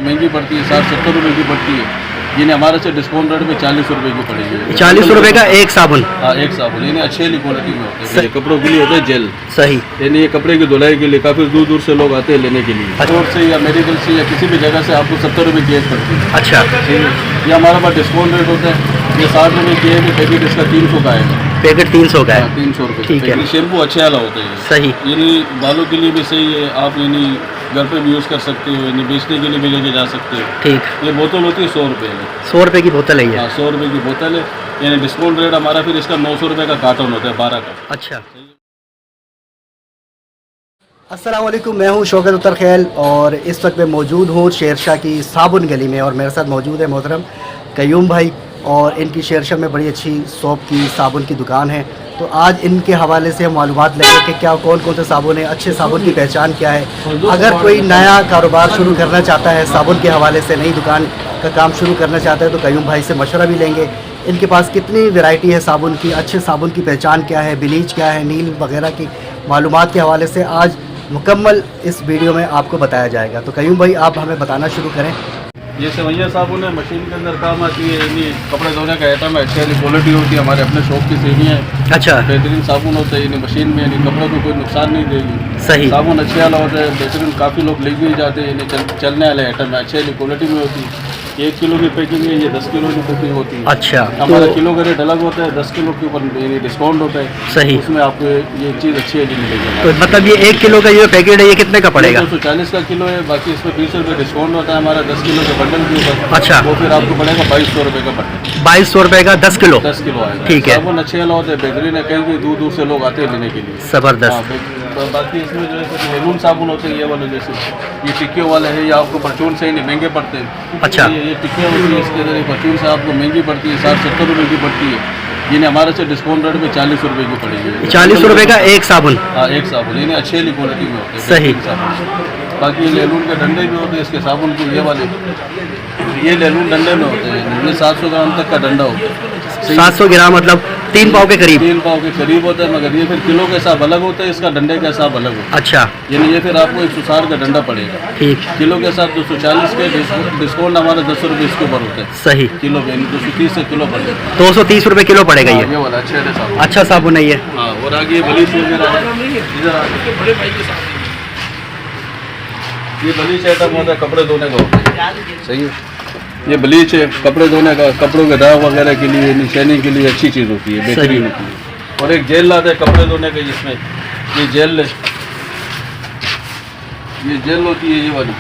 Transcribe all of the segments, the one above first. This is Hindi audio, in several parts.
महंगी पड़ती है, 60-70 रुपये की पड़ती है। यानी हमारे से डिस्काउंट रेट में 40 रुपये की पड़ेगी। 40 रुपये का एक साबुन? हाँ, एक साबुन। यानी अच्छी वाली क्वालिटी में होते हैं। ये कपड़ों के लिए होता है जेल। सही। यानी ये कपड़े की धुलाई के लिए काफ़ी दूर दूर से लोग आते हैं लेने के लिए। स्टोर से या मेडिकल से या किसी भी जगह से आपको 70 रुपये की एक पड़ती है। अच्छा। ये हमारे पास डिस्काउंट रेट होता है। ये 60 रुपये की है, पैकेट इसका 300 का है। पैकेट 300 का है? 300 रुपये। ठीक है। शैम्पू अच्छे वाला होता है। सही। यानी बालों के लिए भी सही है, आप यानी घर पे भी यूज़ कर सकते हो, यानी बेचने के लिए भी लेके जा सकते हो। ठीक। ये बोतल होती है 100 रुपये की। 100 रुपये की बोतल है ये? हाँ, 100 रुपये की बोतल है। यानी डिस्काउंट रेट हमारा फिर इसका 900 रुपये का कार्टन होता है, 12 का। अच्छा। अस्सलाम वालेकुम, मैं हूं शौकत उत्तर खैल और इस वक्त मैं मौजूद हूं शेरशाह की साबुन गली में और मेरे साथ मौजूद है मोहतरम कयूम भाई और इनकी शेरशाह में बड़ी अच्छी सोप की साबुन की दुकान है। तो आज इनके हवाले से हम मालूमात लेंगे कि क्या कौन कौन से साबुन है, अच्छे साबुन की पहचान क्या है। अगर कोई नया कारोबार शुरू करना चाहता है साबुन के हवाले से, नई दुकान का काम शुरू करना चाहता है तो कयूम भाई से मशवरा भी लेंगे। इनके पास कितनी वैरायटी है साबुन की, अच्छे साबुन की पहचान क्या है, ब्लीच क्या है, नील वगैरह की मालूमात के हवाले से आज मुकम्मल इस वीडियो में आपको बताया जाएगा। तो कयूम भाई आप हमें बताना शुरू करें। ये सेवैया साबुन है, मशीन के अंदर काम आती है। यानी कपड़े धोने का आइटम है, अच्छी वाली क्वालिटी होती है, हमारे अपने शॉप की सेवियाँ है। अच्छा। बेहतरीन साबुन होता है, यानी मशीन में यानी कपड़ों को कोई नुकसान नहीं देगी। सही। साबुन अच्छे वाला होता है, बेहतरीन, काफ़ी लोग ले भी जाते हैं। यानी चलने वाले आइटम है, अच्छी वाली क्वालिटी में होती है। 1 किलो की पैकिंग है, ये 10 किलो की पैकिंग होती है। अच्छा। हमारा किलो का रेट अलग होता है, 10 किलो के ऊपर यानी डिस्काउंट होता है। सही। उसमें आपको ये चीज़ अच्छी वाली मिलेगी। तो मतलब ये 1 किलो का ये पैकेट है, ये कितने का पड़ेगा? 240 का किलो है, बाकी इसमें 20 रुपये डिस्काउंट होता है हमारा 10 किलो के बंडल के ऊपर। अच्छा। वो फिर आपको पड़ेगा 2200 रुपये का बंडल। 2200 रुपये का 10 किलो? 10 किलो आएगा। ठीक है। साबुन अच्छे वाला होता है, बेहतरीन है, कहीं भी दूर दूर से लोग आते हैं लेने के लिए। ज़बरदस्त। बाकी इसमें जो है लेनून साबुन होते हैं, ये वाले जैसे ये टिक्कियों वाले है, ये आपको परचून से ही नहीं महंगे पड़ते हैं। अच्छा। ये टिक्कियाँ होती है, इसके अंदर परचून से आपको महंगी पड़ती है, 60-70 रुपये की पड़ती है। यानी हमारे से डिस्काउंट रेट में 40 रुपये की पड़ेगी। 40 रुपये का एक साबुन? हाँ, एक साबुन, यानी अच्छी वाली क्वालिटी में होते हैं। सही। बाकी लेनून के डंडे भी होते हैं इसके साबुन को, ये वाले ये लेनून डंडे में होते हैं। ये 700 ग्राम तक का डंडा होता है। 700 ग्राम मतलब 3 पाव के करीब? 3 पाव के करीब होता है, मगर ये फिर किलो के हिसाब अलग होता है, इसका डंडे का हिसाब अलग होता है। अच्छा। यानी ये फिर आपको 160 का डंडा पड़ेगा। ठीक। किलो के साथ 240 के डिस्काउंट हमारा 10 रुपये इसके ऊपर होता है। सही। किलो पे 230 से किलो पड़ेगा। 230 रुपये किलो पड़ेगा ये? ये वाला अच्छे साबुन। अच्छा साबुन है ये। हाँ, और आगे ब्लीच वगैरह इधर आगे ये ब्लीच आइटम होता है, कपड़े धोने का होता है। सही है। ये ब्लीच है, कपड़े धोने का, कपड़ों के दाग वगैरह के लिए, निशानी के लिए अच्छी चीज़ होती है, बेहतरीन होती है। और एक जेल लाता है कपड़े धोने का, जिसमें ये जेल है, ये जेल होती है, ये वाली।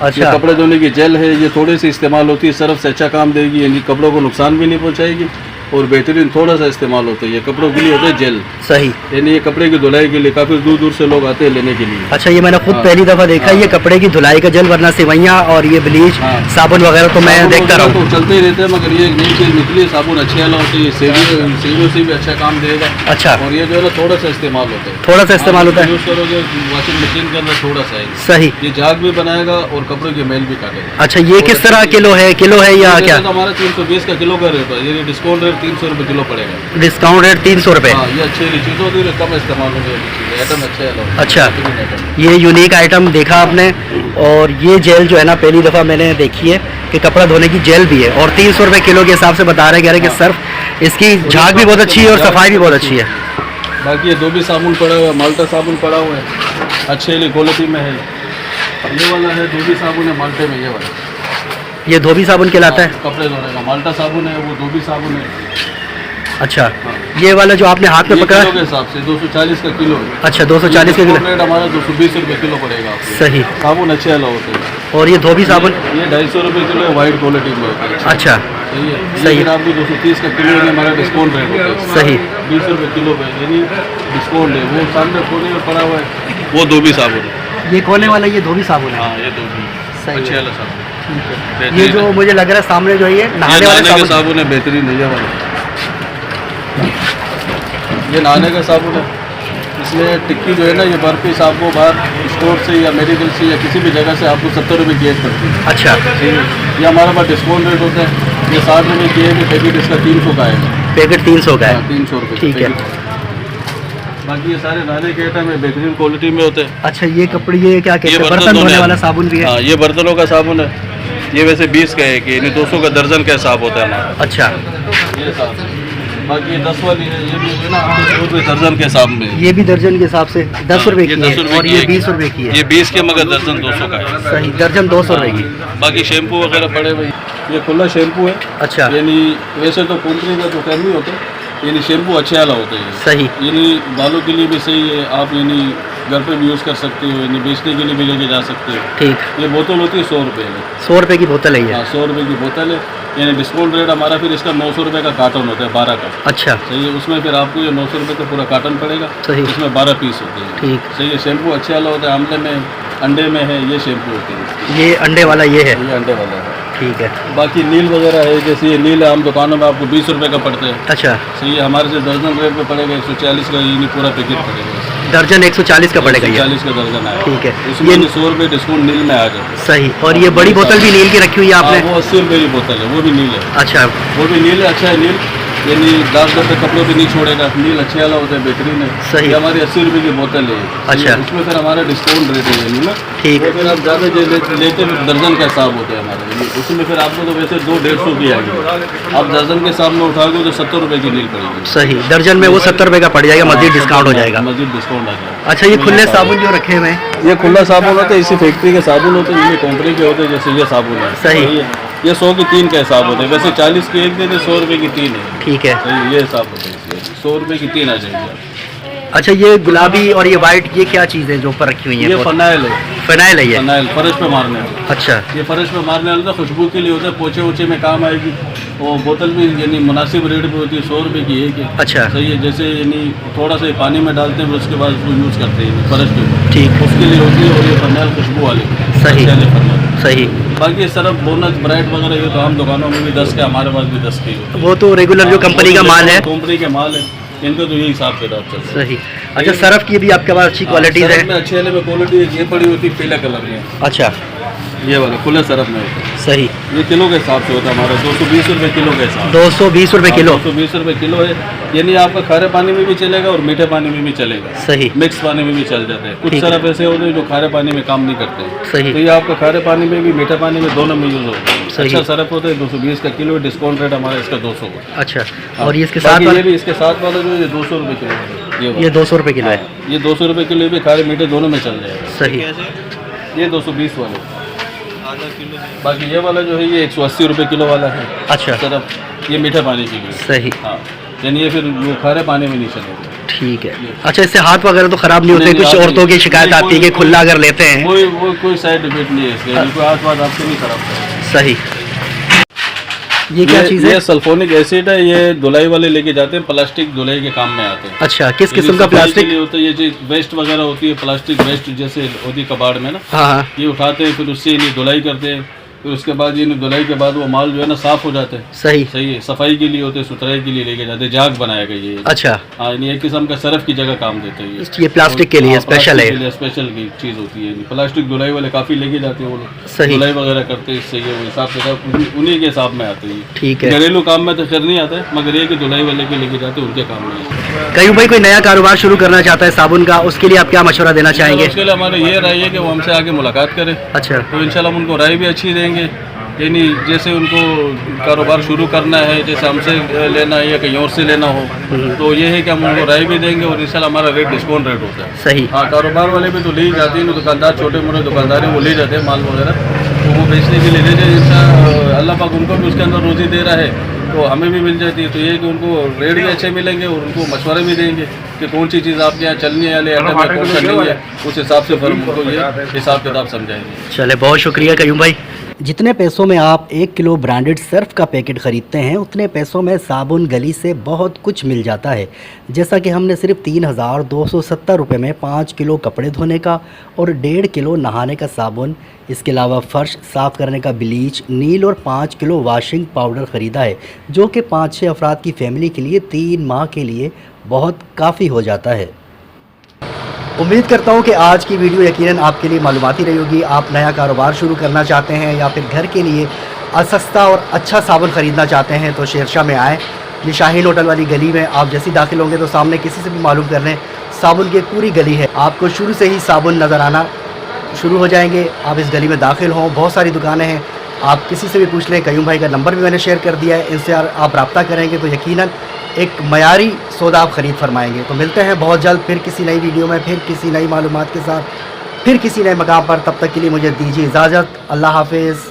अच्छा। ये कपड़े धोने की जेल है, ये थोड़ी सी इस्तेमाल होती है, सर्फ से अच्छा काम देगी, यानी कपड़ों को नुकसान भी नहीं पहुंचाएगी और बेहतरीन थोड़ा सा इस्तेमाल होता है। ये कपड़ों के लिए होता है जेल। सही। यानी ये कपड़े की धुलाई के लिए काफ़ी दूर दूर से लोग आते हैं लेने के लिए। अच्छा, ये मैंने खुद पहली दफ़ा देखा ये कपड़े की धुलाई का जेल, वरना सेवैयाँ और ये ब्लीच साबुन वगैरह तो मैं देखता रहा हूँ। तो चलते ही रहते हैं, मगर ये एक नई चीज़ निकली है, साबुन अच्छे वाला होता है, ये सेवियों से भी अच्छा काम देगा। अच्छा। और ये जो है ना थोड़ा सा इस्तेमाल होता है, थोड़ा सा इस्तेमाल होता है। यूज़ करोगे वॉशिंग मशीन के अंदर थोड़ा सा है। सही। ये झाग भी बनाएगा और कपड़ों की मैल भी काटेगा। अच्छा, ये किस तरह किलो है या क्या? हमारा 320 का किलो का रेट है, ये डिस्काउंट रेट 300 रुपये किलो पड़ेगा। डिस्काउंट रेट 300 रुपये? हाँ, ये अच्छी चीज़ होती है, कम इस्तेमाल होगी, आइटम अच्छे है। अच्छा, ये यूनिक आइटम देखा आपने। और ये जेल जो है ना पहली दफ़ा मैंने देखी है कि कपड़ा धोने की जेल भी है और 300 रुपये किलो के हिसाब से बता रहे हैं कि सर्फ इसकी झाग भी बहुत अच्छी है और सफाई भी बहुत अच्छी है। बाकी ये धोबी साबुन पड़ा हुआ है, माल्टा साबुन पड़ा हुआ है, अच्छे वाली क्वालिटी में है। ये वाला है धोबी साबुन है, माल्टे में ये वाला। ये धोबी साबुन कहलाता है? कपड़े धोने का माल्टा साबुन है, वो धोबी साबुन है। अच्छा। ये वाला जो आपने हाथ में पकड़ा किलो के हिसाब से 240 का किलो है। अच्छा, 240 का किलो। रेट हमारा 220 रुपये किलो पड़ेगा आपको। सही। साबुन अच्छे वाला होता है। और ये धोबी साबुन? ये 250 रुपये किलो है, वाइट क्वालिटी में होता है। अच्छा। सही है। सही। फिर आपको 230 का किलो है, हमारा डिस्काउंट रेट होता है। सही। 20 रुपये किलो पे, यानी डिस्काउंट है। वो सामने कोने में पड़ा हुआ है, वो धोबी साबुन है। ये कोने वाला ये धोबी साबुन है? हाँ, ये धोबी अच्छे वाला साबुन। ये जो मुझे लग रहा है सामने जो है ये नहाने वाले साबुन है, बेहतरीन है ये वाला। ये नहाने का साबुन है, इसमें टिक्की जो है ना, ये बर्फी आपको बाहर स्टोर से या मेडिकल से या किसी भी जगह से आपको 70 रुपये की एक पड़ती है। अच्छा। ये हमारे पास डिस्काउंट रेट होता है, ये 60 रुपये की है, पैकेट इसका 300 का है। पैकेट 300 का है? 300 रुपये। ठीक है। बाकी ये सारे नहाने के आइटम है, बेहतरीन क्वालिटी में होते हैं। अच्छा ये कपड़े, ये क्या कहते हैं, बर्तन धोने वाला साबुन भी है? हाँ, ये बर्तनों का साबुन है। ये वैसे 20 का है कि 200 का दर्जन का हिसाब होता है हमारा। अच्छा, ये साबुन बाकी ये 10 वाली है, ये भी है ना 100 रुपये दर्जन के हिसाब में। ये भी दर्जन के हिसाब से 10 रुपए की है, और ये 20 रुपए की है। ये 20 के मगर दर्जन 200 का है। सही, दर्जन 200 रुपए की। बाकी शैम्पू वगैरह पड़े भाई, ये खुला शैम्पू है। अच्छा, यानी वैसे तो कंपनी का तो टाइम नहीं होता, यानी शैम्पू अच्छे वाला होता है। सही, यानी बालों के लिए भी सही है, आप यानी घर पे भी यूज़ कर सकते हो, यानी बेचने के लिए भी लेके जा सकते हो। ठीक। ये बोतल होती है 100 रुपये की। 100 रुपए की बोतल है ये? हाँ, 100 रुपये की बोतल है। यानी डिस्काउंट रेट हमारा फिर इसका 900 रुपये का कार्टन होता है, 12 का। अच्छा, सही है, उसमें फिर आपको ये 900 रुपये का पूरा कार्टन पड़ेगा। सही, इसमें 12 पीस होते हैं। ठीक। सही है, शैम्पू अच्छे वाला होता है, आमले में, अंडे में है, ये शैम्पू होते हैं। ये अंडे वाला ये है? ये अंडे वाला है। ठीक है। बाकी नील वगैरह है, जैसे ये नील आम दुकानों में आपको 20 रुपये का पड़ता है। अच्छा, सही है, हमारे से दर्जन रेट पे पड़ेगा 140 का, ये पूरा पैकेट पड़ेगा। दर्जन 140 का पड़ेगा ये? 140 का दर्जन आएगा। ठीक है। इसमें ये 100 रुपये डिस्काउंट नील में आ जाए। सही, और ये बड़ी बोतल भी नील की रखी हुई है आपने? वो 80 रुपये की बोतल है, वो भी नील है। अच्छा, वो भी नील है, अच्छा है नील, यानी दाग धब्बे कपड़ों पे नहीं छोड़ेगा, नील अच्छे वाला होता है, बेहतरीन है। सही। ये हमारी 80 रुपये की बोतल है। अच्छा। उसमें फिर हमारा डिस्काउंट रेट है यानी ना। ठीक। वो फिर आप ज़्यादा लेते फिर दर्जन का हिसाब होता है हमारा, यानी उसमें फिर आपको तो वैसे 200-150 की आएगी, आप दर्जन के हिसाब में उठाओगे तो 70 रुपये की नील पड़ेगी। सही, दर्जन में वो 70 रुपए का पड़ जाएगा, मजीद डिस्काउंट हो जाएगा। मजीद डिस्काउंट आ जाएगा। अच्छा, ये खुले साबुन जो रखे हुए हैं? ये खुला साबुन होता है, इसी फैक्ट्री के साबुन होते हैं, ये कंपनी के होते हैं, जैसे ये साबुन है। सही। ये 100 की 3 का हिसाब होता है, वैसे 40 की एक देते, 100 रुपये की 3 है। ठीक है। सही, ये हिसाब होता है, 100 रुपये की 3 आ जाएगी। अच्छा, ये गुलाबी और ये वाइट, ये क्या चीज़ है जो ऊपर रखी हुई है? ये फनाइल है। फिनाइल है ये? फनाइल फर्श पे मारने वाला। अच्छा, ये फर्श पे मारने वाला, खुशबू के लिए होता है, पोछे वोछे में काम आएगी। वो बोतल भी यानी मुनासिब रेट पे होती है, 100 रुपये की एक है। अच्छा, सही है, जैसे यानी थोड़ा सा पानी में डालते हैं, उसके बाद उसको यूज़ करते हैं फर्श पे। ठीक। उसके लिए होती है, और ये फनाइल खुशबू वाली। सही। अच्छे वाले फनाइल। सही। बाकी ये सरफ, बोनस, ब्राइट वगैरह ये तो आम दुकानों में भी 10 के, हमारे पास भी 10 के होते हैं। वो तो रेगुलर जो कंपनी का माल है? कंपनी के माल है, इनका तो यही हिसाब किताब चलता है। सही। अच्छा, सरफ की भी आपके पास अच्छी क्वालिटीज सरफ है? में अच्छे वाले में क्वालिटी ये पड़ी होती है पीले कलर में। अच्छा, ये वाला खुले सरफ में होता है। सही। ये किलो के हिसाब से होता है हमारा, 220 रुपये किलो के हिसाब। 220 रुपए किलो? 220 रुपये किलो है, यानी आपका खारे पानी में भी चलेगा और मीठे पानी में भी चलेगा। सही। मिक्स पानी में भी चल जाते हैं। कुछ ठीक है। सरफ ऐसे होते हैं जो खारे पानी में काम नहीं करते हैं। सही। तो ये आपका खारे पानी में भी, मीठे पानी में, दोनों में यूज़ होता है। सही। अच्छा सरफ होता है, 220 का किलो, डिस्काउंट रेट हमारा इसका 200 का। अच्छा, और ये इसके साथ बाकी ये वाला? भी इसके साथ वाला जो है, ये 200 रुपये किलो है। ये 200 रुपए किलो है? ये 200 रुपये किलो भी खारे मीठे दोनों में चल जाएगा। सही। ये 220 वाले। बाकी ये वाला जो है, ये 180 रुपये किलो वाला है। अच्छा, सरफ ये मीठे पानी के लिए। सही। हाँ, यानी ये फिर वो खारे पानी में नहीं चलेगा। ठीक है। अच्छा, इससे हाथ वगैरह तो खराब नहीं होते? नहीं, कुछ हाथ औरतों की नहीं। शिकायत नहीं, आती है कि कोई- खुला अगर लेते हैं? कोई साइड इफेक्ट नहीं है इसके, कोई हाथ वाथ आपसे नहीं खराब होगा। सही। ये क्या चीज़ है? ये सल्फोनिक एसिड है, ये धुलाई वाले लेके जाते हैं, प्लास्टिक धुलाई के काम में आते हैं। अच्छा, किस ये किस्म का सफाई के प्लास्टिक? लिए होता है, ये चीज वेस्ट वगैरह होती है, प्लास्टिक वेस्ट जैसे होती है कबाड़ में ना, हाँ हाँ, ये उठाते हैं, फिर उससे इन्हें धुलाई करते हैं, फिर उसके बाद ये धुलाई के बाद वो माल जो है ना साफ हो जाता है। सही। सही है, सफाई के लिए होते हैं, सुथराई के लिए लेके जाते हैं, जाग बनाया गया ये। अच्छा, हाँ, यानी एक किस्म का सरफ की जगह काम देते हैं ये प्लास्टिक के लिए हाँ, स्पेशल प्लास्टिक के है? लिए स्पेशल की चीज़ होती है। प्लास्टिक धुलाई वाले काफ़ी लेके जाते हैं वो लोग, सही। धुलाई वगैरह करते हैं, इससे ये वो हिसाब से उन्हीं के हिसाब में आते हैं। ठीक है। घरेलू काम में तो खैर नहीं आता है, मगर ये कि धुलाई वाले के लेके जाते हैं, उनके काम में आता है। कहीं भाई कोई नया कारोबार शुरू करना चाहता है साबुन का, उसके लिए आप क्या मशवरा देना चाहेंगे? उसके लिए हमारे ये राय है कि वो हमसे आके मुलाकात करें, अच्छा, तो इंशाल्लाह हम उनको राय भी अच्छी देंगे। यानी जैसे उनको कारोबार शुरू करना है, जैसे हमसे लेना है या कहीं और से लेना हो, तो ये है कि हम उनको राय भी देंगे, और इंशाल्लाह हमारा रेट डिस्काउंट रेट होता है। सही। हाँ, कारोबार वाले भी तो ले ही जाते हैं, दुकानदार, छोटे मोटे दुकानदार हैं, वो ले जाते हैं माल वगैरह, तो वो बेचने के लिए ले जाए। इंशाल्लाह अल्लाह पाक उनको भी उसके अंदर रोजी दे रहा है, तो हमें भी मिल जाती है। तो ये है कि उनको रेट भी अच्छे मिलेंगे, और उनको मशवरे भी देंगे कि कौन सी चीज़ आपके यहाँ चलने वाले आइटम है, कौन सा नहीं है, उस हिसाब से फिर उनको ये हिसाब किताब समझाएंगे। चले, बहुत शुक्रिया कयूम भाई। जितने पैसों में आप 1 किलो ब्रांडेड सर्फ का पैकेट ख़रीदते हैं, उतने पैसों में साबुन गली से बहुत कुछ मिल जाता है। जैसा कि हमने सिर्फ 3,270 रुपये में 5 किलो कपड़े धोने का और 1.5 किलो नहाने का साबुन, इसके अलावा फ़र्श साफ़ करने का ब्लीच, नील और 5 किलो वॉशिंग पाउडर ख़रीदा है, जो कि 5-6 अफराद की फ़ैमिली के लिए 3 माह के लिए बहुत काफ़ी हो जाता है। उम्मीद करता हूँ कि आज की वीडियो यकीनन आपके लिए मालूमाती रही होगी। आप नया कारोबार शुरू करना चाहते हैं या फिर घर के लिए सस्ता और अच्छा साबुन ख़रीदना चाहते हैं तो शेरशाह में आएँ। ये शाहीन होटल वाली गली में आप जैसे दाखिल होंगे तो सामने किसी से भी मालूम कर लें, साबुन की एक पूरी गली है। आपको शुरू से ही साबुन नज़र आना शुरू हो जाएंगे। आप इस गली में दाखिल हों, बहुत सारी दुकानें हैं, आप किसी से भी पूछ लें। कयूम भाई का नंबर भी मैंने शेयर कर दिया है, इनसे आप रब्ता करेंगे तो यकीनन एक मयारी सौदा आप ख़रीद फरमाएंगे। तो मिलते हैं बहुत जल्द फिर किसी नई वीडियो में, फिर किसी नई मालूमात के साथ, फिर किसी नए मकाम पर। तब तक के लिए मुझे दीजिए इजाज़त। अल्लाह हाफिज़।